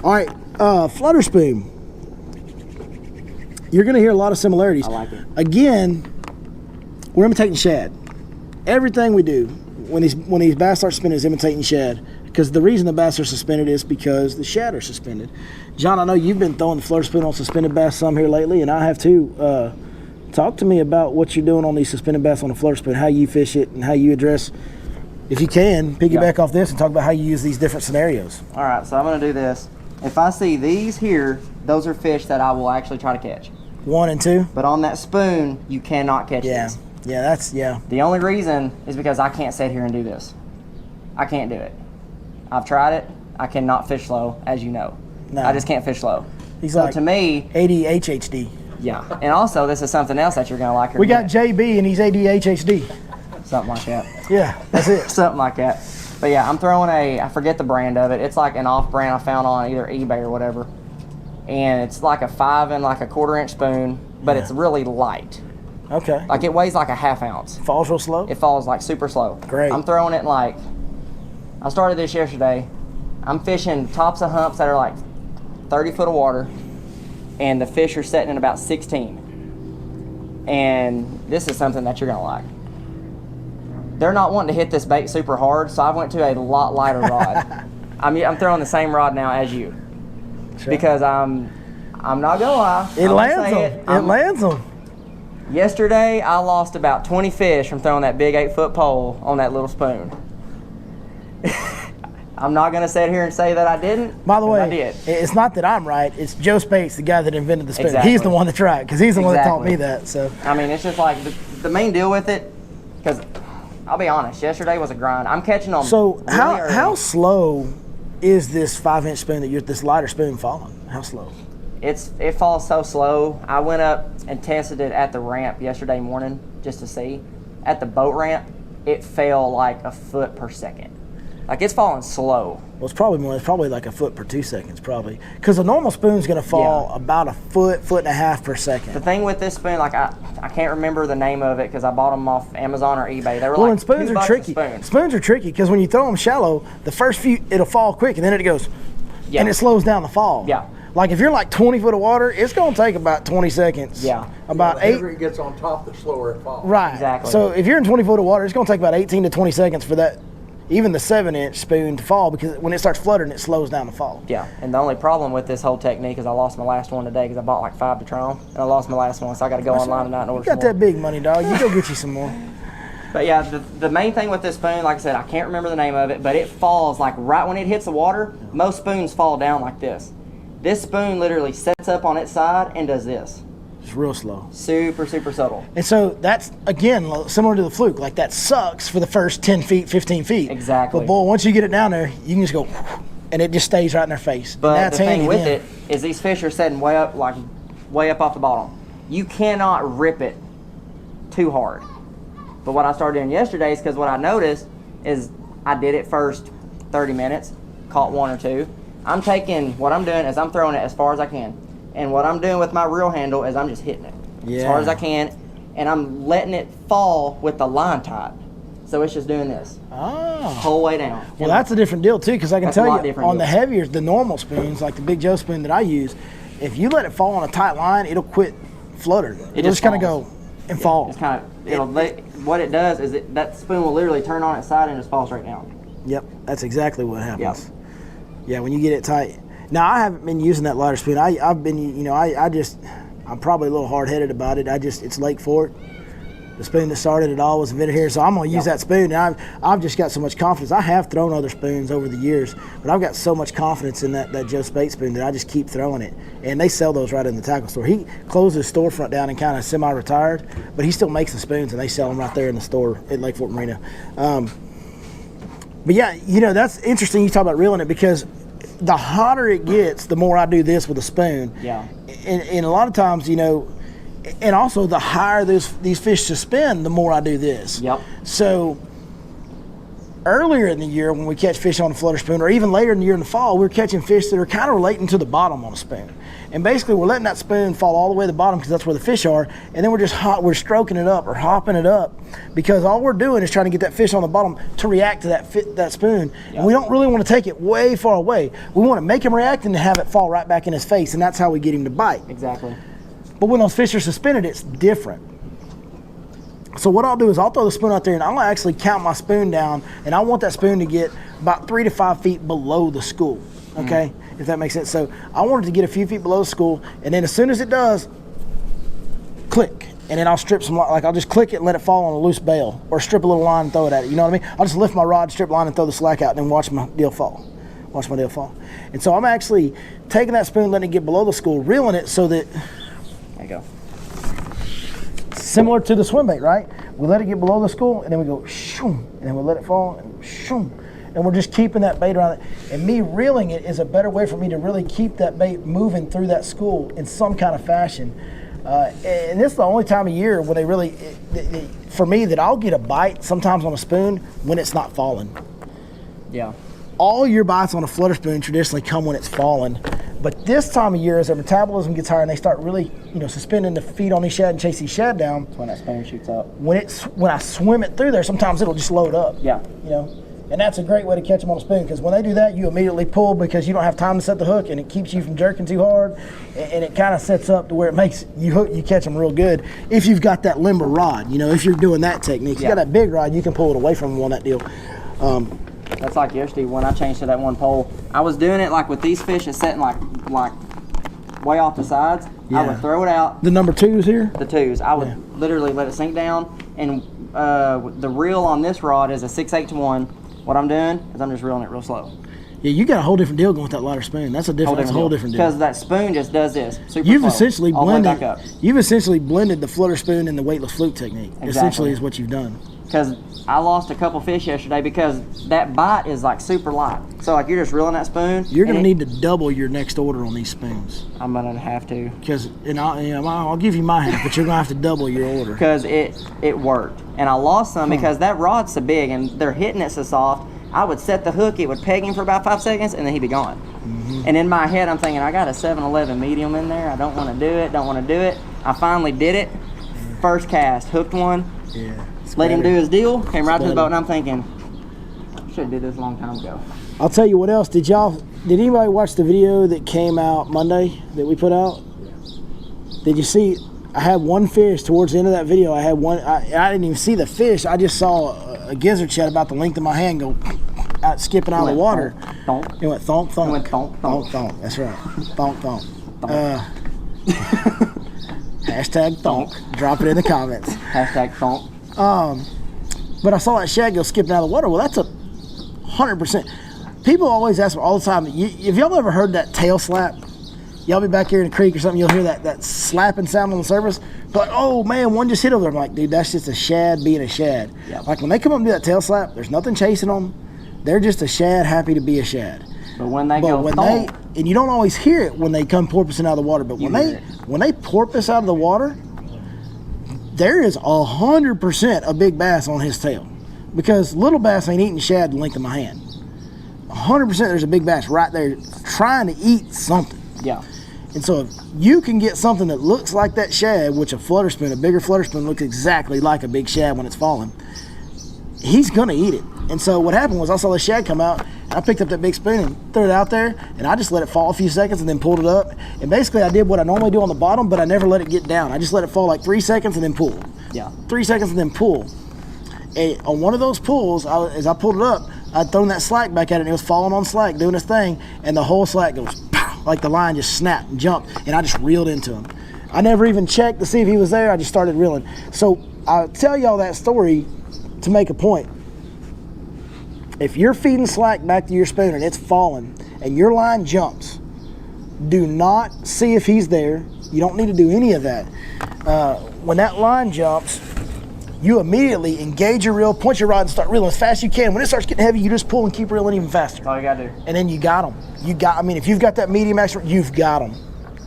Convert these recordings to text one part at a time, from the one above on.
All right, flutter spoon. You're going to hear a lot of similarities. I like it. Again, we're imitating shad. Everything we do when these bass start spinning is imitating shad, because the reason the bass are suspended is because the shad are suspended. John, I know you've been throwing the flutter spoon on suspended bass some here lately, and I have too. Talk to me about what you're doing on these suspended bass on the flutter spoon, how you fish it, and how you address, if you can, piggyback off this and talk about how you use these different scenarios. All right, so I'm going to do this. If I see these here, those are fish that I will actually try to catch. 1 and 2. But on that spoon, you cannot catch these. Yeah. The only reason is because I can't sit here and do this. I can't do it. I've tried it. I cannot fish slow, as you know. No. I just can't fish slow. He's so like to me, ADHD. Yeah, and also this is something else that you're gonna like. We got JB and he's ADHD. Something like that. Yeah, that's it. Something like that. But yeah, I'm throwing I forget the brand of it. It's like an off-brand I found on either eBay or whatever. And it's like a 5 and like a 1/4 inch spoon, but it's really light. Okay. Like it weighs like a 1/2 ounce. Falls real slow? It falls like super slow. Great. I'm throwing it like, I started this yesterday. I'm fishing tops of humps that are like 30 foot of water, and the fish are setting in about 16. And this is something that you're gonna like. They're not wanting to hit this bait super hard, so I went to a lot lighter rod. I'm throwing the same rod now as you. Sure. Because I'm not gonna lie. It lands them. Yesterday, I lost about 20 fish from throwing that big 8-foot pole on that little spoon. I'm not going to sit here and say that I didn't. By the way, I did. It's not that I'm right. It's Joe Spates, the guy that invented the spoon. Exactly. He's the one that's right, because he's the one that taught me that. So I mean, it's just like the main deal with it, because I'll be honest, yesterday was a grind. I'm catching them. So really how slow is this 5-inch spoon that this lighter spoon falling? How slow? It falls so slow. I went up and tested it at the ramp yesterday morning just to see. At the boat ramp, it fell like a foot per second. Like it's falling slow. Well, it's probably more. It's probably like a foot per 2 seconds, probably. Because a normal spoon's going to fall about a foot and a half per second. The thing with this spoon, like I can't remember the name of it because I bought them off Amazon or eBay. They were and spoons are tricky. Spoons are tricky because when you throw them shallow, the first few it'll fall quick and then it goes, and it slows down the fall. Yeah. Like if you're like 20 foot of water, it's going to take about 20 seconds. Yeah. About the heavier it gets on top, the slower it falls. Right. Exactly. So if you're in 20 foot of water, it's going to take about 18 to 20 seconds for that, even the 7-inch spoon to fall, because when it starts fluttering, it slows down the fall. Yeah. And the only problem with this whole technique is I lost my last one today because I bought like 5 to try them, and I lost my last one, so I got to go online tonight and order some more. You got that big money, dog. You go get you some more. But yeah, the main thing with this spoon, like I said, I can't remember the name of it, but it falls like right when it hits the water. Most spoons fall down like this. This spoon literally sets up on its side and does this. It's real slow. Super, super subtle. And so that's, again, similar to the fluke. Like that sucks for the first 10 feet, 15 feet. Exactly. But boy, once you get it down there, you can just go, and it just stays right in their face. But that's the thing with then. it is these fish are setting way up off the bottom. You cannot rip it too hard. But what I started doing yesterday is because what I noticed is I did it first 30 minutes, caught 1 or 2. What I'm doing is I'm throwing it as far as I can. And what I'm doing with my reel handle is I'm just hitting it as hard as I can. And I'm letting it fall with the line tight. So it's just doing this whole way down. Well, that's a different deal too, because I can tell you on the heavier, the normal spoons, like the Big Joe spoon that I use, if you let it fall on a tight line, it'll quit fluttering. It'll just kind of go and fall. It's kind of, what it does is that spoon will literally turn on its side and just fall straight down. Yep, that's exactly what happens. Yep. Yeah, when you get it tight. Now, I haven't been using that lighter spoon. I've been, I'm probably a little hard-headed about it. It's Lake Fork. The spoon that started it all was invented here, so I'm going to use that spoon. And I've just got so much confidence. I have thrown other spoons over the years, but I've got so much confidence in that Joe Spates spoon that I just keep throwing it. And they sell those right in the tackle store. He closed his storefront down and kind of semi-retired, but he still makes the spoons, and they sell them right there in the store at Lake Fork Marina. But yeah, that's interesting you talk about reeling it, because the hotter it gets, the more I do this with a spoon. Yeah. And a lot of times, and also the higher these fish suspend, the more I do this. Yep. So earlier in the year when we catch fish on a flutter spoon, or even later in the year in the fall, we're catching fish that are kind of relating to the bottom on a spoon. And basically we're letting that spoon fall all the way to the bottom because that's where the fish are, and then we're stroking it up or hopping it up because all we're doing is trying to get that fish on the bottom to react to that spoon. Yep. And we don't really want to take it way far away. We want to make him react and have it fall right back in his face, and that's how we get him to bite. Exactly. But when those fish are suspended, it's different. So what I'll do is I'll throw the spoon out there and I'll actually count my spoon down, and I want that spoon to get about 3 to 5 feet below the school, okay? If that makes sense. So I want it to get a few feet below the school, and then as soon as it does, click. And then I'll strip some, like I'll just click it and let it fall on a loose bail, or strip a little line and throw it at it, you know what I mean? I'll just lift my rod, strip line, and throw the slack out, and then watch my deal fall. Watch my deal fall. And so I'm actually taking that spoon, letting it get below the school, reeling it so that, there you go. Similar to the swim bait, right? We let it get below the school, and then we go shoom, and then we let it fall, and shoom. And we're just keeping that bait around it. And me reeling it is a better way for me to really keep that bait moving through that school in some kind of fashion. And this is the only time of year when they really, for me, that I'll get a bite sometimes on a spoon when it's not falling. Yeah. All your bites on a flutter spoon traditionally come when it's falling. But this time of year, as their metabolism gets higher and they start really, suspending the feed on these shad and chase these shad down. That's when that spoon shoots up. When I swim it through there, sometimes it'll just load up. Yeah. And that's a great way to catch them on a spoon, because when they do that, you immediately pull because you don't have time to set the hook, and it keeps you from jerking too hard, and it kind of sets up to where it makes you catch them real good if you've got that limber rod. If you're doing that technique, you got that big rod, you can pull it away from them on that deal. That's like yesterday when I changed to that one pole. I was doing it like with these fish, it's setting like way off the sides. Yeah. I would throw it out. The number 2s here? The 2s. I would literally let it sink down, and the reel on this rod is a 6/8 to 1. What I'm doing is I'm just reeling it real slow. Yeah, you got a whole different deal going with that lighter spoon. That's a whole different deal. Because that spoon just does this. Super You've slow, essentially all the way back up. You've essentially blended the flutter spoon and the weightless fluke technique. Exactly. Essentially is what you've done. Because I lost a couple fish yesterday because that bite is like super light. So like you're just reeling that spoon. You're going to need to double your next order on these spoons. I'm going to have to. Because I'll give you my half, but you're going to have to double your order. Because it worked. And I lost some because that rod's so big and they're hitting it so soft. I would set the hook, it would peg him for about 5 seconds, and then he'd be gone. Mm-hmm. And in my head, I'm thinking, I got a 7-11 medium in there. I don't want to do it. I finally did it. First cast, hooked one. Yeah. Let him do his deal, came right to the boat, and I'm thinking, I should have did this a long time ago. I'll tell you what else. Did anybody watch the video that came out Monday that we put out? Did you see? I had one fish towards the end of that video. I had one. I didn't even see the fish. I just saw a gizzard shad about the length of my hand go out, skipping out of the water. Thonk. It went thonk, thonk. It went thonk, thonk. Thonk, thonk. That's right. Thonk, thonk. Hashtag thonk. Drop it in the comments. Hashtag thonk. But I saw that shad go skipping out of the water. Well, that's 100%. People always ask me all the time, have y'all ever heard that tail slap? Y'all be back here in the creek or something, you'll hear that slapping sound on the surface. But, oh, man, one just hit over there. I'm like, dude, that's just a shad being a shad. Yep. Like, when they come up and do that tail slap, there's nothing chasing them. They're just a shad happy to be a shad. But when they go thonk. And you don't always hear it when they come porpoising out of the water, but when they porpoise out of the water, there is 100% a big bass on his tail. Because little bass ain't eating shad the length of my hand. 100% there's a big bass right there trying to eat something. Yeah. And so if you can get something that looks like that shad, which a bigger flutter spoon looks exactly like a big shad when it's falling, he's gonna eat it. And so what happened was I saw the shad come out, and I picked up that big spoon and threw it out there, and I just let it fall a few seconds and then pulled it up. And basically I did what I normally do on the bottom, but I never let it get down. I just let it fall like 3 seconds and then pull. Yeah. 3 seconds and then pull. And on one of those pulls, as I pulled it up, I'd thrown that slack back at it, and it was falling on slack, doing its thing, and the whole slack goes pow, like the line just snapped and jumped, and I just reeled into him. I never even checked to see if he was there. I just started reeling. So I'll tell y'all that story to make a point. If you're feeding slack back to your spoon and it's falling and your line jumps, do not see if he's there. You don't need to do any of that. When that line jumps, you immediately engage your reel, point your rod, and start reeling as fast as you can. When it starts getting heavy, you just pull and keep reeling even faster. That's all you gotta do. And then you got them. If you've got that medium action, you've got them.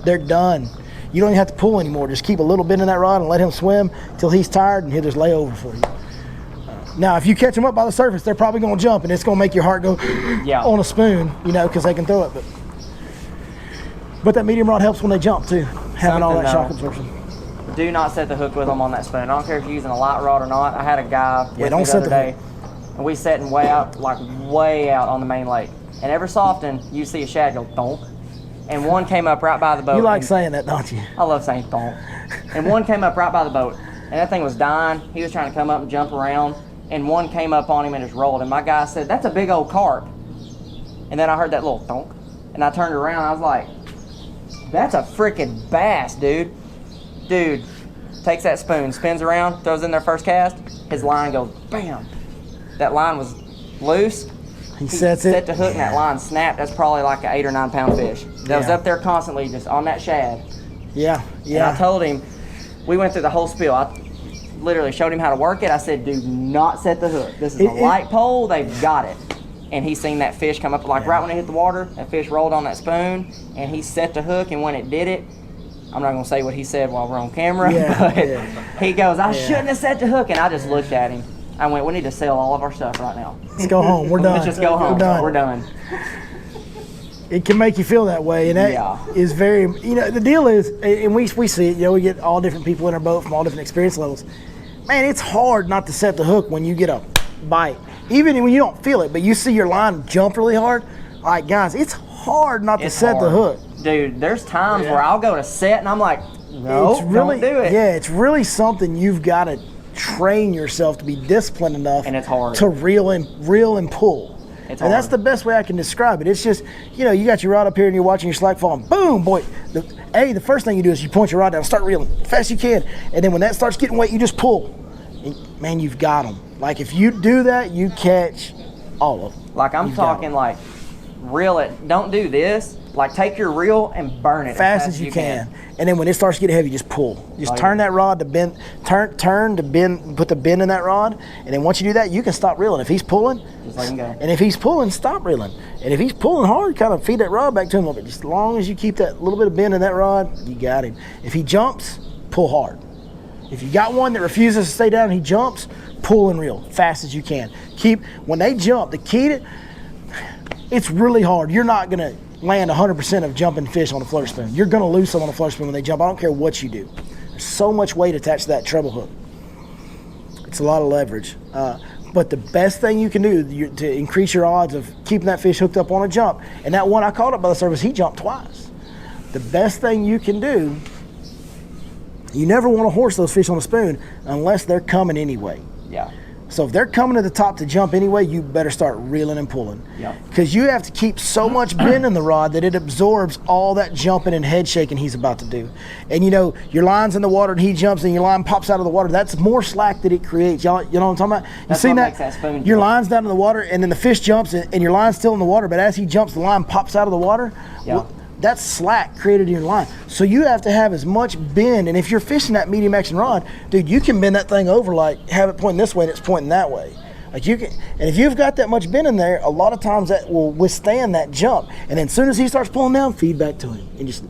They're done. You don't even have to pull anymore. Just keep a little bit in that rod and let him swim till he's tired, and he'll just lay over for you. Now, if you catch them up by the surface, they're probably going to jump, and it's going to make your heart go on a spoon, you know, because they can throw it. But that medium rod helps when they jump too, having all that shock absorption. Do not set the hook with them on that spoon. I don't care if you're using a light rod or not. I had a guy with me the other day, and we setting way out on the main lake. And every so often, you see a shad go donk, and one came up right by the boat. You like saying that, don't you? I love saying donk. And one came up right by the boat, and that thing was dying. He was trying to come up and jump around, and one came up on him and just rolled. And my guy said, "That's a big old carp." And then I heard that little donk, and I turned around, and I was like, "That's a freaking bass, dude." Dude takes that spoon, spins around, throws in their first cast. His line goes bam. That line was loose. He sets it. Set the hook and that line snapped. That's probably like an 8 or 9 pound fish. That was up there constantly just on that shad. Yeah. And I told him, we went through the whole spiel. I literally showed him how to work it. I said, do not set the hook. This is a light pole. They've got it. And he seen that fish come up right when it hit the water. That fish rolled on that spoon, and he set the hook. And when it did it, I'm not gonna say what he said while we're on camera, but he goes, "I shouldn't have set the hook." And I just looked at him. I went, "We need to sell all of our stuff right now. Let's go home. We're done. Let's just go home. We're done." It can make you feel that way, and that is very, you know, the deal is, and we see it, you know, we get all different people in our boat from all different experience levels. Man, it's hard not to set the hook when you get a bite, even when you don't feel it, but you see your line jump really hard. All right, guys, it's hard not to set the hook. Dude, there's times where I'll go to set and I'm like, no, don't do it. Yeah, it's really something you've got to train yourself to be disciplined enough, and it's hard to reel and pull. And that's the best way I can describe it. It's just, you know, you got your rod up here and you're watching your slack fall, and boom, boy. The first thing you do is you point your rod down, start reeling as fast as you can, and then when that starts getting weight, you just pull. And, man, you've got them. Like if you do that, you catch all of them. Like I'm talking like reel it. Don't do this. Like take your reel and burn it fast as you can. And then when it starts to get heavy, just pull. Just turn that rod to bend, turn to bend, put the bend in that rod. And then once you do that, you can stop reeling. If he's pulling, just let him go. And if he's pulling, stop reeling. And if he's pulling hard, kind of feed that rod back to him a little bit. Just as long as you keep that little bit of bend in that rod, you got him. If he jumps, pull hard. If you got one that refuses to stay down and he jumps, pull and reel fast as you can. When they jump, the key to it's really hard. You're not gonna land 100% of jumping fish on a float spoon. You're gonna lose some on a float spoon when they jump. I don't care what you do. There's so much weight attached to that treble hook. It's a lot of leverage. But the best thing you can do to increase your odds of keeping that fish hooked up on a jump, and that one I caught up by the surface, he jumped twice. The best thing you can do, you never want to horse those fish on a spoon unless they're coming anyway. Yeah. So if they're coming to the top to jump anyway, you better start reeling and pulling. Yeah. Because you have to keep so much bend in the rod that it absorbs all that jumping and head shaking he's about to do. And you know, your line's in the water and he jumps and your line pops out of the water. That's more slack that it creates. Y'all, you know what I'm talking about? That's what makes that spoon your jump. line's down in the water and then the fish jumps and your line's still in the water, but as he jumps, the line pops out of the water. Yeah. Well, that's slack created in your line. So you have to have as much bend, and if you're fishing that medium action rod, dude, you can bend that thing over, like have it pointing this way and it's pointing that way. Like you can, and if you've got that much bend in there, a lot of times that will withstand that jump. And then as soon as he starts pulling down, feed back to him. And just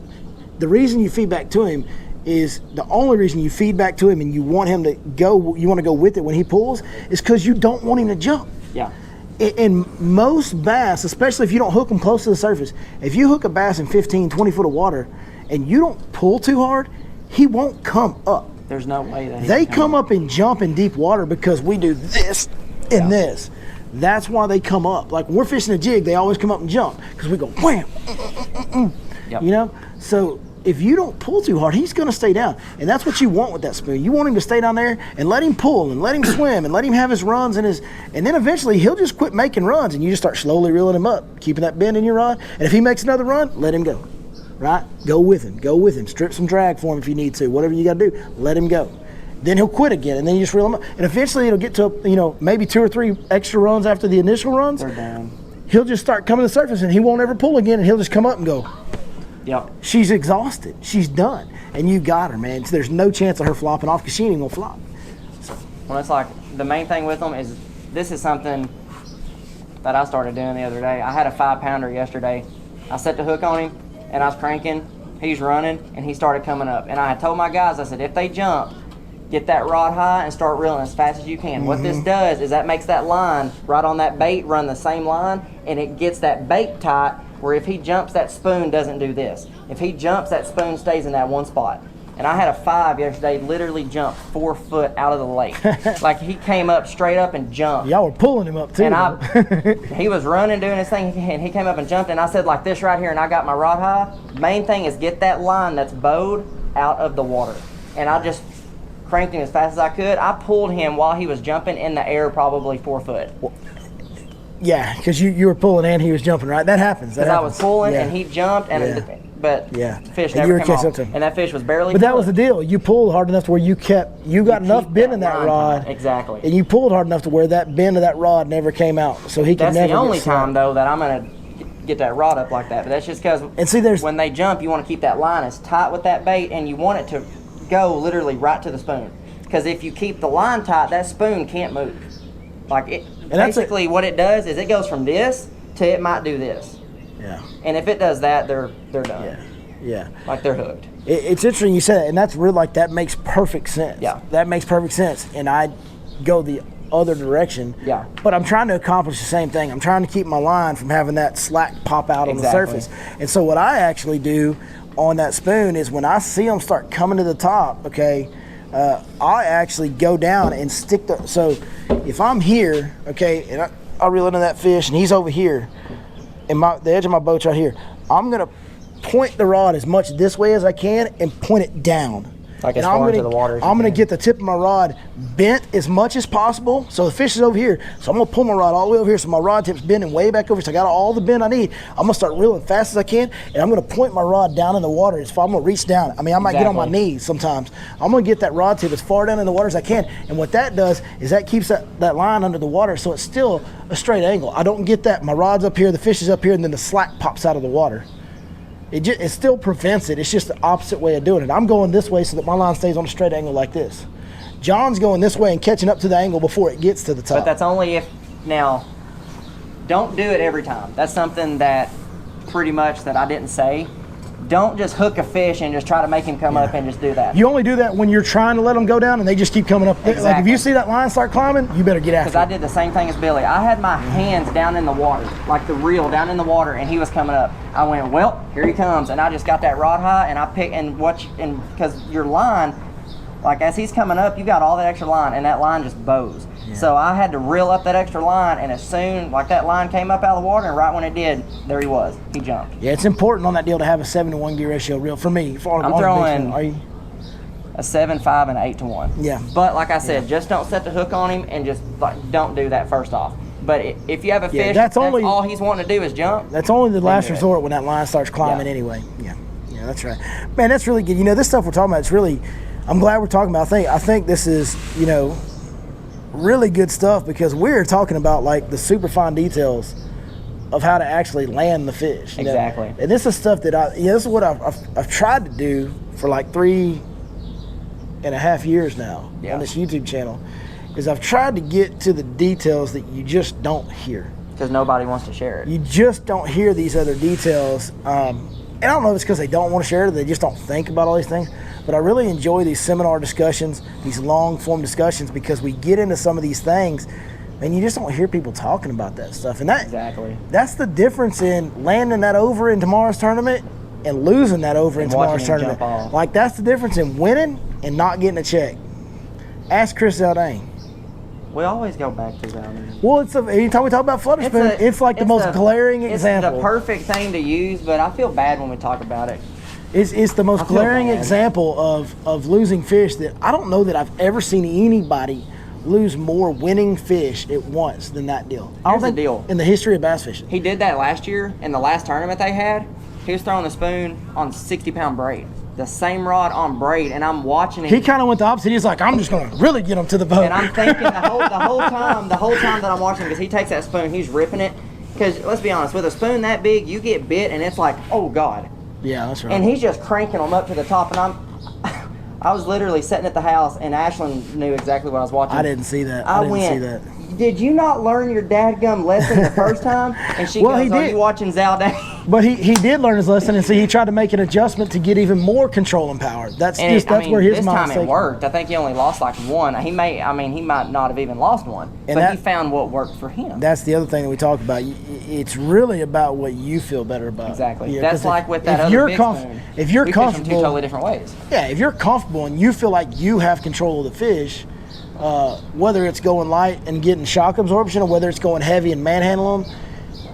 the reason you feed back to him is the only reason you feed back to him and you want him to go, you want to go with it when he pulls, is because you don't want him to jump. Yeah. In most bass, especially if you don't hook them close to the surface, if you hook a bass in 15, 20 foot of water and you don't pull too hard, he won't come up. There's no way that they come up and jump in deep water because we do this and this. That's why they come up. Like when we're fishing a jig, they always come up and jump because we go wham, Yep. You know? So if you don't pull too hard, he's going to stay down. And that's what you want with that spoon. You want him to stay down there and let him pull and let him swim and let him have his runs and then eventually he'll just quit making runs and you just start slowly reeling him up, keeping that bend in your rod. And if he makes another run, let him go. Right? Go with him. Strip some drag for him if you need to. Whatever you got to do, let him go. Then he'll quit again, and then you just reel him up. And eventually it'll get to, maybe 2 or 3 extra runs after the initial runs. They're down. He'll just start coming to the surface and he won't ever pull again and he'll just come up and go. Yep. She's exhausted. She's done. And you got her, man. So there's no chance of her flopping off because she ain't even gonna flop. So. Well, it's like the main thing with them is this is something that I started doing the other day. I had a 5-pounder yesterday. I set the hook on him and I was cranking. He's running and he started coming up. And I had told my guys, I said, if they jump, get that rod high and start reeling as fast as you can. What this does is that makes that line right on that bait run the same line, and it gets that bait tight where if he jumps, that spoon doesn't do this. If he jumps, that spoon stays in that one spot. And I had a 5 yesterday literally jump 4 foot out of the lake. Like he came up straight up and jumped. Y'all were pulling him up too. And he was running, doing his thing, and he came up and jumped, and I said like this right here, and I got my rod high. Main thing is get that line that's bowed out of the water. And I just cranked him as fast as I could. I pulled him while he was jumping in the air probably 4 foot. Yeah, because you were pulling and he was jumping, right? That happens. Because I was pulling and he jumped, and but the fish never came off. And that fish was barely. But that was the deal. You pulled hard enough to where you got enough bend in that rod. Exactly. And you pulled hard enough to where that bend of that rod never came out, so he could never. That's the only time though that I'm gonna get that rod up like that. But that's just because when they jump, you want to keep that line as tight with that bait, and you want it to go literally right to the spoon. Because if you keep the line tight, that spoon can't move. Like it. And basically, what it does is it goes from this to it might do this. Yeah. And if it does that, they're done. Yeah. Yeah. Like they're hooked. It's interesting you said that, and that's really like that makes perfect sense. Yeah. That makes perfect sense, and I go the other direction. Yeah. But I'm trying to accomplish the same thing. I'm trying to keep my line from having that slack pop out on the surface. And so what I actually do on that spoon is when I see them start coming to the top, okay, I actually go down and stick the. So if I'm here, okay, and I reel into that fish, and he's over here, and the edge of my boat's right here, I'm gonna point the rod as much this way as I can and point it down. Like as far into the water. I'm going to get the tip of my rod bent as much as possible. So the fish is over here. So I'm going to pull my rod all the way over here so my rod tip's bending way back over. So I got all the bend I need. I'm going to start reeling fast as I can, and I'm going to point my rod down in the water. I'm going to reach down. I mean, I might get on my knees sometimes. I'm going to get that rod tip as far down in the water as I can. And what that does is that keeps that line under the water, so it's still a straight angle. I don't get that. My rod's up here, the fish is up here, and then the slack pops out of the water. It still prevents it. It's just the opposite way of doing it. I'm going this way so that my line stays on a straight angle like this. John's going this way and catching up to the angle before it gets to the top. But that's only if, now, don't do it every time. That's something that pretty much that I didn't say. Don't just hook a fish and just try to make him come up and just do that. You only do that when you're trying to let them go down and they just keep coming up. Exactly. Like if you see that line start climbing, you better get after it. Because I did the same thing as Billy. I had my hands down in the water, like the reel down in the water, and he was coming up. I went, well, here he comes, and I just got that rod high, and I picked and watch, and because your line, like as he's coming up, you got all that extra line, and that line just bows. Yeah. So I had to reel up that extra line, and as soon like that line came up out of the water, and right when it did, there he was. He jumped. Yeah, it's important on that deal to have a 7-to-1 gear ratio reel for me. I'm throwing a 7, 5, and 8 to 1. Yeah. But like I said, just don't set the hook on him, and just like don't do that first off. But if you have a fish, that's all he's wanting to do is jump. That's only the last resort when that line starts climbing anyway. Yeah, that's right. Man, that's really good. You know, this stuff we're talking about, it's really, I'm glad we're talking about. I think this is, you know, really good stuff because we're talking about like the super fine details of how to actually land the fish. Exactly. Know? And this is stuff that this is what I've tried to do for like 3.5 years now on this YouTube channel. Is I've tried to get to the details that you just don't hear. Because nobody wants to share it. You just don't hear these other details. And I don't know if it's because they don't want to share it or they just don't think about all these things. But I really enjoy these seminar discussions, these long-form discussions, because we get into some of these things and you just don't hear people talking about that stuff. And that's the difference in landing that over in tomorrow's tournament and losing that over in tomorrow's tournament. Like, that's the difference in winning and not getting a check. Ask Chris Zaldane. We always go back to Zaldane. Well, anytime we talk about flutter spoon, it's like the most glaring example. It's the perfect thing to use, but I feel bad when we talk about it. It's the most glaring example of losing fish that I don't know that I've ever seen anybody lose more winning fish at once than that deal. Here's the deal. In the history of bass fishing. He did that last year in the last tournament they had. He was throwing the spoon on 60-pound braid. The same rod on braid, and I'm watching him. He kind of went the opposite. He's like, I'm just going to really get him to the boat. And I'm thinking the whole time that I'm watching, because he takes that spoon, he's ripping it. Because let's be honest, with a spoon that big, you get bit, and it's like, oh God. Yeah, that's right. And he's just cranking them up to the top, and I was literally sitting at the house, and Ashlyn knew exactly what I was watching. I didn't see that. I went, did you not learn your dadgum lesson the first time? And she goes, are you watching Zaldane? But he did learn his lesson, and so he tried to make an adjustment to get even more control and power. That's where his this mind time it worked. I think he only lost like one. He might not have even lost one, but he found what worked for him. That's the other thing that we talked about. It's really about what you feel better about. Exactly. That's like with that other big spoon. If you're comfortable, fish them two totally different ways. Yeah, if you're comfortable and you feel like you have control of the fish, whether it's going light and getting shock absorption or whether it's going heavy and manhandling them,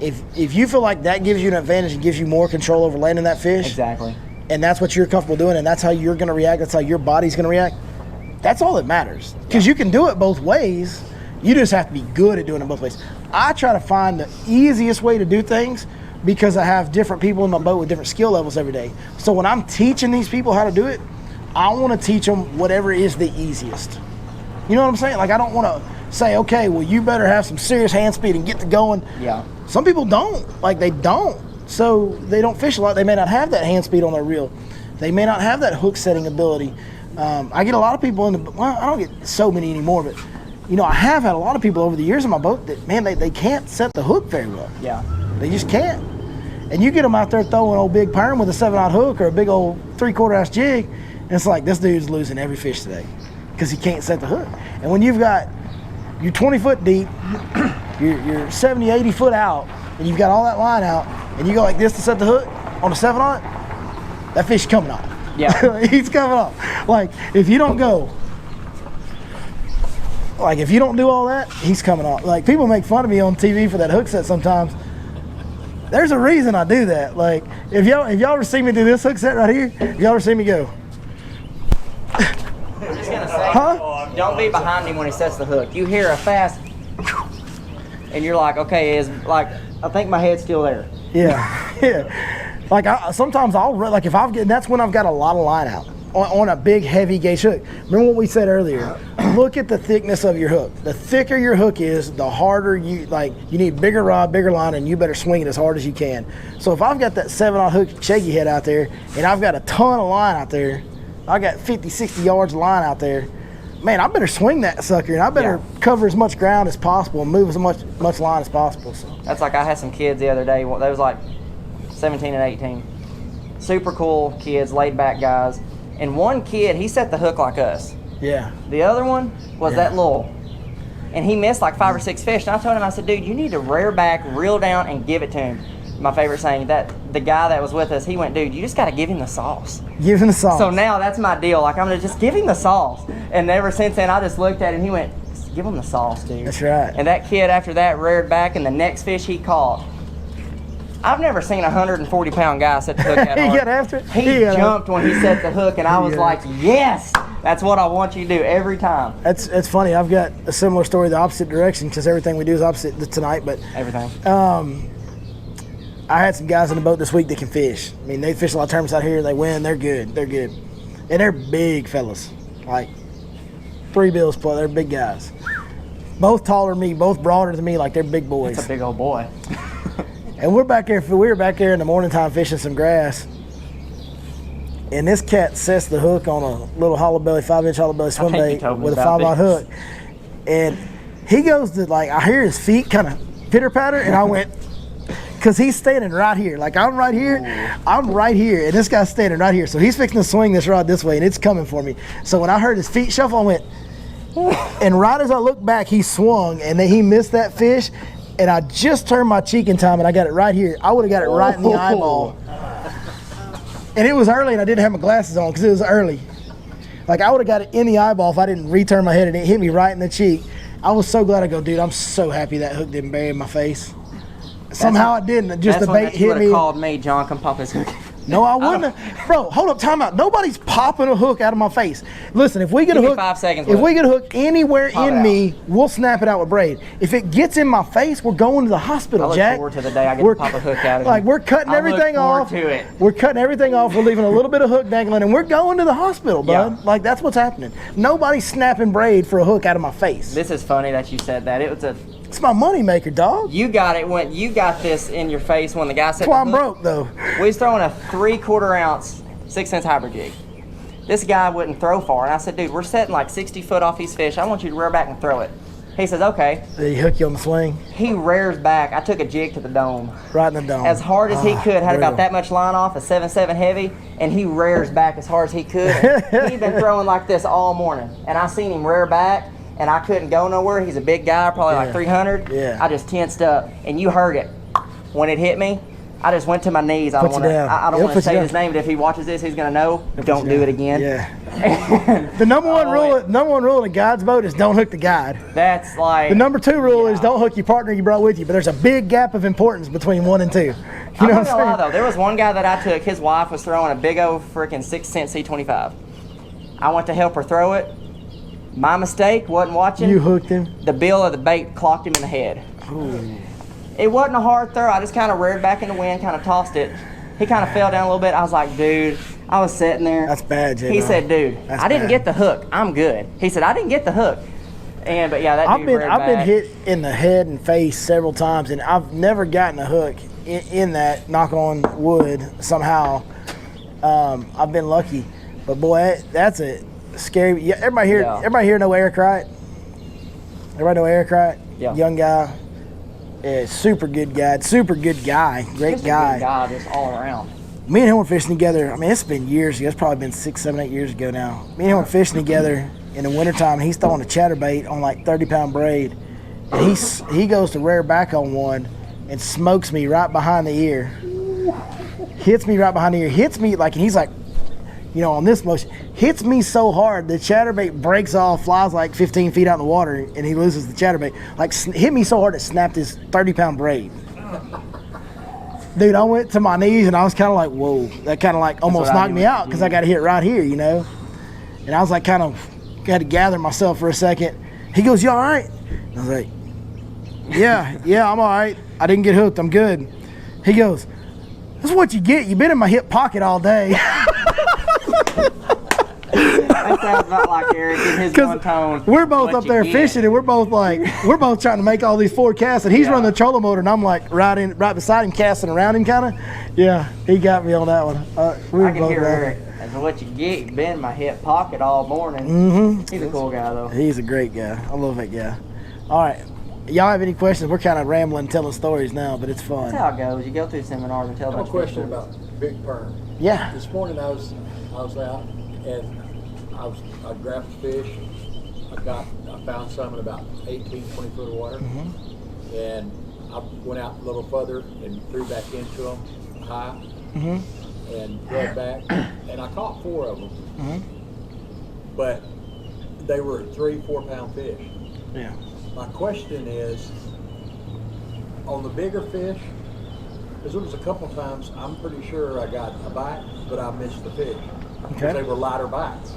if you feel like that gives you an advantage and gives you more control over landing that fish, exactly, and that's what you're comfortable doing, and that's how you're going to react, that's how your body's going to react, that's all that matters. Because you can do it both ways. You just have to be good at doing it both ways. I try to find the easiest way to do things because I have different people in my boat with different skill levels every day. So when I'm teaching these people how to do it, I want to teach them whatever is the easiest. You know what I'm saying? Like, I don't want to say, okay, well, you better have some serious hand speed and get to going. Yeah. Some people don't. Like, they don't. So they don't fish a lot. They may not have that hand speed on their reel. They may not have that hook setting ability. I get a lot of people I don't get so many anymore, but, I have had a lot of people over the years in my boat that, man, they can't set the hook very well. Yeah. They just can't. And you get them out there throwing an old big perm with a 7/0 hook or a big old 3/4 ounce jig, and it's like, this dude's losing every fish today because he can't set the hook. And when you're 20 foot deep, you're 70, 80 foot out, and you've got all that line out, and you go like this to set the hook on a 7/0, that fish is coming off. Yeah. He's coming off. Like, if you don't do all that, he's coming off. Like, people make fun of me on TV for that hook set sometimes. There's a reason I do that. Like, if y'all ever see me do this hook set right here, if y'all ever see me go. I'm just going to say, don't be behind him when he sets the hook. You hear a fast, and you're like, okay, I think my head's still there. Yeah, yeah. Like, sometimes like, that's when I've got a lot of line out on a big, heavy gauge hook. Remember what we said earlier? Look at the thickness of your hook. The thicker your hook is, the harder you need bigger rod, bigger line, and you better swing it as hard as you can. So if I've got that 7/0 hook shaky head out there, and I've got a ton of line out there, I got 50, 60 yards of line out there, man, I better swing that sucker, and I better cover as much ground as possible and move as much line as possible. So that's like I had some kids the other day. They was like 17 and 18. Super cool kids, laid back guys. And one kid, he set the hook like us. Yeah. The other one was that little. And he missed like 5 or 6 fish. And I told him, I said, dude, you need to rear back, reel down, and give it to him. My favorite saying, that the guy that was with us, he went, dude, you just got to give him the sauce. Give him the sauce. So now that's my deal. Like, I'm going to just give him the sauce. And ever since then, I just looked at him, he went, give him the sauce, dude. That's right. And that kid after that reared back, and the next fish he caught, I've never seen a 140-pound guy set the hook that hard. He got after it? He jumped when he set the hook, and I was like, yes, that's what I want you to do every time. It's funny. I've got a similar story the opposite direction because everything we do is opposite tonight. But everything. I had some guys in the boat this week that can fish. I mean, they fish a lot of tournaments out here. They win. They're good. They're good. And they're big fellas. Like 3 bills plus. They're big guys. Both taller than me, both broader than me, like they're big boys. That's a big old boy. And we were back there in the morning time fishing some grass. And this cat sets the hook on a little hollow belly, 5-inch hollow belly swim bait with a 5/0 hook. And he goes to, like, I hear his feet kind of pitter patter, and I went, because he's standing right here. Like, I'm right here, and this guy's standing right here. So he's fixing to swing this rod this way, and it's coming for me. So when I heard his feet shuffle, I went, and right as I looked back, he swung, and then he missed that fish. And I just turned my cheek in time, and I got it right here. I would have got it right in the eyeball. And it was early, and I didn't have my glasses on because it was early. Like, I would have got it in the eyeball if I didn't return my head, and it hit me right in the cheek. I was so glad. I go, dude, I'm so happy that hook didn't bury my face. Somehow it didn't. Just the bait hit me. You would have called me, John, come pop his hook. No, I wouldn't have. Bro, hold up, time out. Nobody's popping a hook out of my face. Listen, if we get a hook, 5 seconds. If we get a hook anywhere in me, we'll snap it out with braid. If it gets in my face, we're going to the hospital, Jack. I look forward to the day I get to pop a hook out of Like, we're cutting everything off. We're cutting everything off. We're leaving a little bit of hook dangling, and we're going to the hospital, bud. Yeah. Like, that's what's happening. Nobody's snapping braid for a hook out of my face. This is funny that you said that. It's my money maker, dog. You got it when you got this in your face when the guy said. That's why I'm broke, though. We was throwing a 3/4 ounce 6-inch hybrid jig. This guy wouldn't throw far, and I said, dude, we're setting like 60 foot off these fish. I want you to rear back and throw it. He says, okay. Did he hook you on the sling? He rears back. I took a jig to the dome. Right in the dome. As hard as he could. Had brutal. about that much line off, a 7.7 heavy, and he rears back as hard as he could. He'd been throwing like this all morning, and I seen him rear back, and I couldn't go nowhere. He's a big guy, probably like 300. Yeah. I just tensed up, and you heard it. When it hit me, I just went to my knees. I don't want to say his name, but if he watches this, he's gonna know. Don't do it again. Yeah. The number one rule in a guide's boat is don't hook the guide. That's like the number 2 rule is don't hook your partner you brought with you. But there's a big gap of importance between 1 and 2. You know I'm not what I'm gonna lie saying? though. There was one guy that I took. His wife was throwing a big old freaking 6-cent C25. I went to help her throw it. My mistake. Wasn't watching. You hooked him. The bill of the bait clocked him in the head. Ooh. It wasn't a hard throw. I just kind of reared back in the wind, kind of tossed it. He kind of fell down a little bit. I was like, dude, I was sitting there. That's bad, Jay. He said, dude, I didn't get the hook. I'm good. He said, I didn't get the hook. But yeah, that dude I've been hit in the head and face several times, and I've never gotten a hook in that, knock on wood, somehow. I've been lucky. But boy, that's a scary. Yeah, everybody here know Eric, right? Everybody know Eric, right? Yeah. Young guy. Yeah, super good guy, great guy. Just a good guy, just all around. Me and him were fishing together. I mean, it's been years ago. It's probably been 6, 7, 8 years ago now. Me and him were fishing together in the wintertime, and he's throwing a chatterbait on like 30-pound braid. And he goes to rear back on one and smokes me right behind the ear. Hits me right behind the ear. Hits me like, and he's like, you know, on this motion, hits me so hard the chatterbait breaks off, flies like 15 feet out in the water, and he loses the chatterbait. Like, hit me so hard it snapped his 30-pound braid. Dude, I went to my knees and I was kind of like, whoa. That kind of like almost knocked me out because I got hit right here, you know. And I was like kind of had to gather myself for a second. He goes, you all right? I was like, yeah, I'm all right. I didn't get hooked. I'm good. He goes, this is what you get. You've been in my hip pocket all day. That sounds about like Eric in his one tone. We're both up there fishing, and we're both trying to make all these forecasts, and he's running the trolling motor, and I'm like right beside him, casting around him, kind of. Yeah, he got me on that one. I can hear Eric. That's what you get. You've been in my hip pocket all morning. Mm-hmm. He's a cool guy, though. He's a great guy. I love that guy. All right. Y'all have any questions? We're kind of rambling, telling stories now, but it's fun. That's how it goes. You go through seminars and tell I have a question about big perm. Yeah. This morning I was out and I grabbed a fish. I found some in about 18, 20 foot of water. Mm-hmm. And I went out a little further and threw back into them high. Mm-hmm. And rode back. And I caught 4 of them. Mm-hmm. But they were 3-4 pound fish. Yeah. My question is, on the bigger fish, because there was a couple times I'm pretty sure I got a bite, but I missed the fish. Okay. Because they were lighter bites.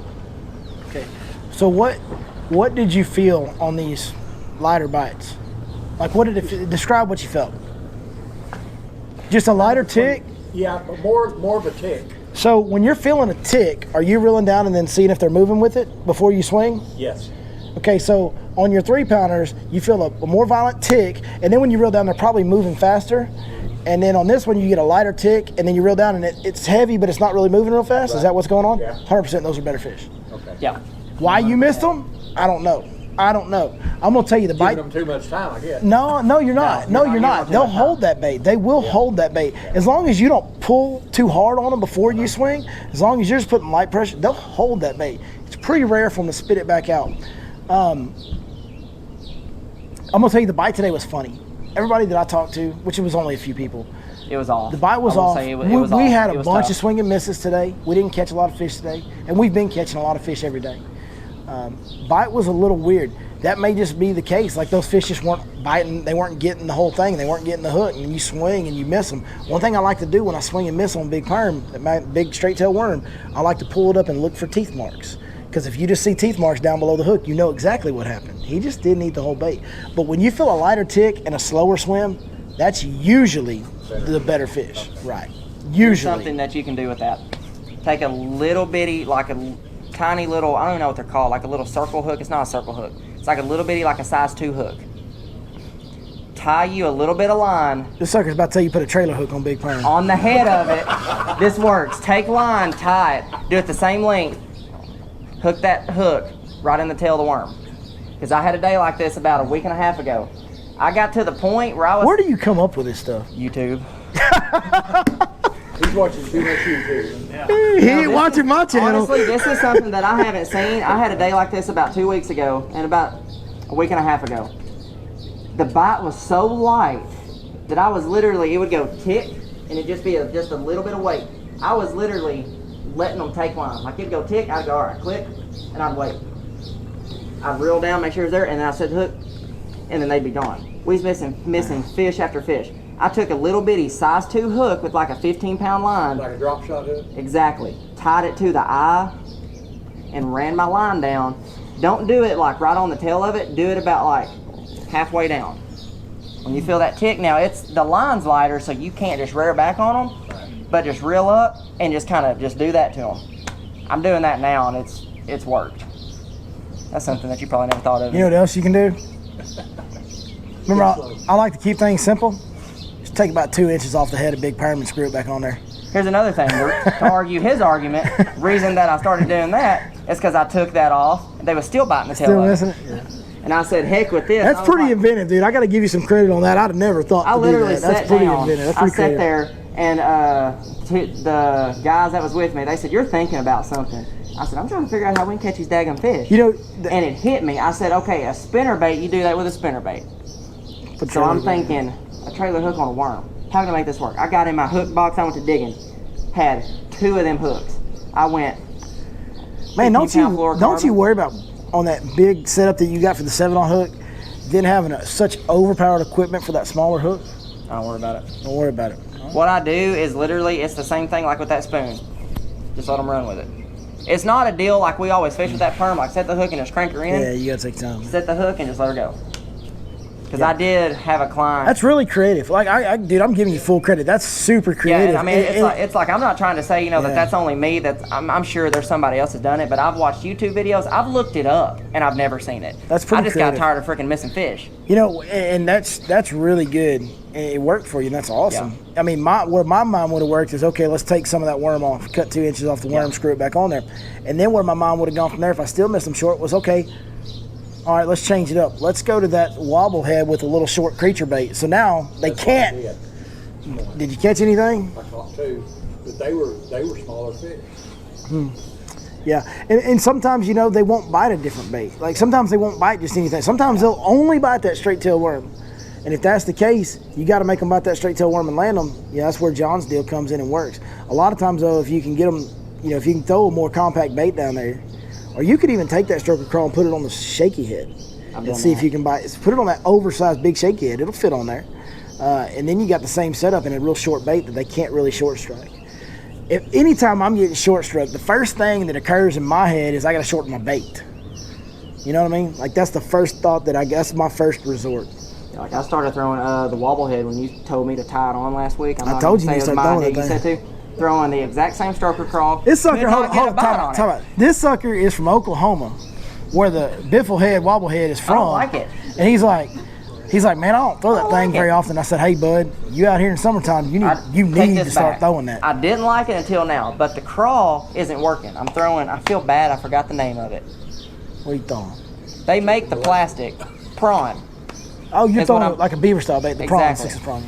Okay. So what did you feel on these lighter bites? Like, what did it describe what you felt? Just a lighter tick? Yeah, but more of a tick. So when you're feeling a tick, are you reeling down and then seeing if they're moving with it before you swing? Yes. Okay, so on your 3-pounders, you feel a more violent tick, and then when you reel down, they're probably moving faster. And then on this one, you get a lighter tick, and then you reel down, and it's heavy, but it's not really moving real fast. Right. Is that what's going on? Yeah. 100% those are better fish. Okay. Yeah. Why you missed them? I don't know. I'm going to tell you the bite. Giving them too much time, I guess. No, you're not. No, you're not. They'll hold that bait. They will hold that bait. As long as you don't pull too hard on them before you swing, as long as you're just putting light pressure, they'll hold that bait. It's pretty rare for them to spit it back out. I'm going to tell you the bite today was funny. Everybody that I talked to, which it was only a few people, it was off. The bite was off. We had a bunch of swing and misses today. We didn't catch a lot of fish today, and we've been catching a lot of fish every day. Bite was a little weird. That may just be the case. Like, those fish just weren't biting. They weren't getting the whole thing. They weren't getting the hook, and you swing and you miss them. One thing I like to do when I swing and miss on big perm, my big straight tail worm, I like to pull it up and look for teeth marks. Because if you just see teeth marks down below the hook, you know exactly what happened. He just didn't eat the whole bait. But when you feel a lighter tick and a slower swim, that's usually the better fish. Right. Usually. Here's something that you can do with that. Take a little bitty, like a tiny little, I don't even know what they're called, like a little circle hook. It's not a circle hook. It's like a little bitty, like a size 2 hook. Tie you a little bit of line. This sucker's about to tell you put a trailer hook on big perm. On the head of it. This works. Take line, tie it. Do it the same length. Hook that hook right in the tail of the worm. because I had a day like this about a week and a half ago. I got to the point where I was... Where do you come up with this stuff? YouTube. He's watching too much YouTube. Yeah. He ain't watching my channel. Honestly, this is something that I haven't seen. I had a day like this about 2 weeks ago and about a week and a half ago. The bite was so light that I was literally, it would go tick and it'd just be just a little bit of weight. I was literally letting them take line. Like it'd go tick, I'd go, all right, click, and I'd wait. I'd reel down, make sure it's there, and then I'd set the hook, and then they'd be gone. We was missing fish after fish. I took a little bitty size 2 hook with like a 15-pound line. Like a drop shot hook? Exactly. Tied it to the eye and ran my line down. Don't do it like right on the tail of it. Do it about like halfway down. When you feel that tick, now the line's lighter, so you can't just rear back on them, but just reel up and just kind of just do that to them. I'm doing that now, and it's worked. That's something that you probably never thought of. You know what else you can do? Remember, I like to keep things simple. Just take about 2 inches off the head of Big Perm and screw it back on there. Here's another thing. To argue his argument, reason that I started doing that is because I took that off. They were still biting the tail. Still missing it? Yeah. And I said, heck with this. That's pretty inventive, dude. I got to give you some credit on that. I'd have never thought to do that. That's pretty inventive. That's pretty creative. I sat there, and the guys that was with me, they said, you're thinking about something. I said, I'm trying to figure out how we can catch these daggum fish. You know, and it hit me. I said, okay, a spinner bait, you do that with a spinner bait. So I'm thinking, a trailer hook on a worm. How can I make this work? I got in my hook box, I went to digging. Had 2 of them hooks. I went, man, don't you worry about on that big setup that you got for the 7-aught hook, then having such overpowered equipment for that smaller hook? I don't worry about it. Don't worry about it. What I do is literally, it's the same thing like with that spoon. Just let them run with it. It's not a deal like we always fish with that perm, like set the hook and just crank her in. Yeah, you gotta take time. Set the hook and just let her go. Because I did have a client. That's really creative. Like, dude, I'm giving you full credit. That's super creative. Yeah, I mean, it's like I'm not trying to say, that that's only me. I'm sure there's somebody else that's done it, but I've watched YouTube videos. I've looked it up, and I've never seen it. That's pretty creative. I just got tired of freaking missing fish. And that's really good. And it worked for you, and that's awesome. Yeah. I mean, where my mind would have worked is, okay, let's take some of that worm off, cut 2 inches off the worm, screw it back on there. And then where my mind would have gone from there, if I still missed them short, was, okay, all right, let's change it up. Let's go to that wobble head with a little short creature bait. So now they can't. Did you catch anything? I caught 2, but they were smaller fish. Yeah, and sometimes, they won't bite a different bait. Like sometimes they won't bite just anything. Sometimes they'll only bite that straight tail worm. And if that's the case, you got to make them bite that straight tail worm and land them. Yeah, that's where John's deal comes in and works. A lot of times, though, if you can get them, if you can throw a more compact bait down there, or you could even take that stroker crawl and put it on the shaky head and see if you can bite. Put it on that oversized big shaky head. It'll fit on there. And then you got the same setup in a real short bait that they can't really short strike. If anytime I'm getting short struck, the first thing that occurs in my head is I got to shorten my bait. You know what I mean? Like that's the first thought that's my first resort. Like I started throwing the wobble head when you told me to tie it on last week. I told you to start throwing it. You said too. Throwing the exact same stroker crawl. This sucker, hold on, time out. This sucker is from Oklahoma, where the biffle head, wobble head is from. I don't like it. And he's like, man, I don't throw that thing very often. I said, hey, bud, you out here in summertime, you need to start throwing that. I didn't like it until now, but the crawl isn't working. I feel bad. I forgot the name of it. What are you throwing? They make the plastic prawn. Oh, you're throwing like a beaver style bait, the prawn, 6 prawn.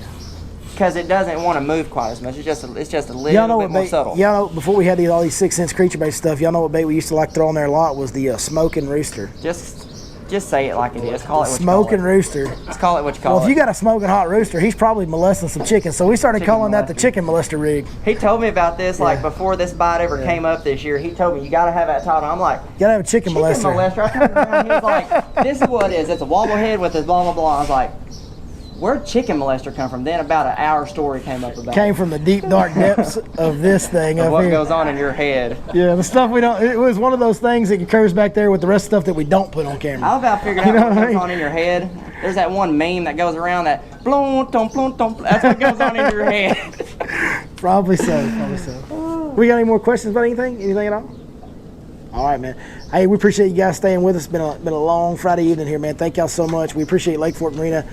Because it doesn't want to move quite as much. It's just a little bit more subtle. Y'all know, before we had all these 6-inch creature bait stuff, y'all know what bait we used to like to throw on there a lot was the smoking rooster. Just say it like it is. Call it what smoking rooster. Let's call it what you call it. Well, if you got a smoking hot rooster, he's probably molesting some chickens. So we started calling that the chicken molester rig. He told me about this like before this bite ever came up this year. He told me you got to have that title. I'm like, you got to have a chicken molester. I turned around. He was like, this is what it is. It's a wobble head with this blah blah blah. I was like, where'd chicken molester come from? Then about an hour story came up about from the deep dark depths of this thing of up what here. Goes on in your head. Yeah, the stuff we don't. It was one of those things that occurs back there with the rest of the stuff that we don't put on camera. I've about figured out what goes on in your head. There's that one meme that goes around that blum, dum, blum, dum, that's what goes on in your head. Probably so. We got any more questions about anything? Anything at all? All right, man. Hey, we appreciate you guys staying with us. It's been a long Friday evening here, man. Thank y'all so much. We appreciate Lake Fork Marina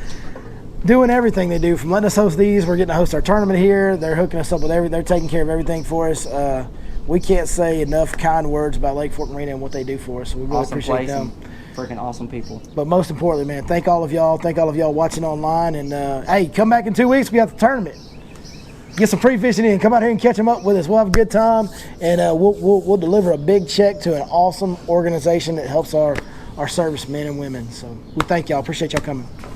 doing everything they do, from letting us host these. We're getting to host our tournament here. They're hooking us up with they're taking care of everything for us. we can't say enough kind words about Lake Fork Marina and what they do for us. So we really Awesome appreciate place them. and freaking awesome people. But most importantly, man, thank all of y'all. Thank all of y'all watching online. And hey, come back in 2 weeks. We got the tournament. Get some pre-fishing in. Come out here and catch them up with us. We'll have a good time, and we'll deliver a big check to an awesome organization that helps our servicemen and women. So we thank y'all. Appreciate y'all coming.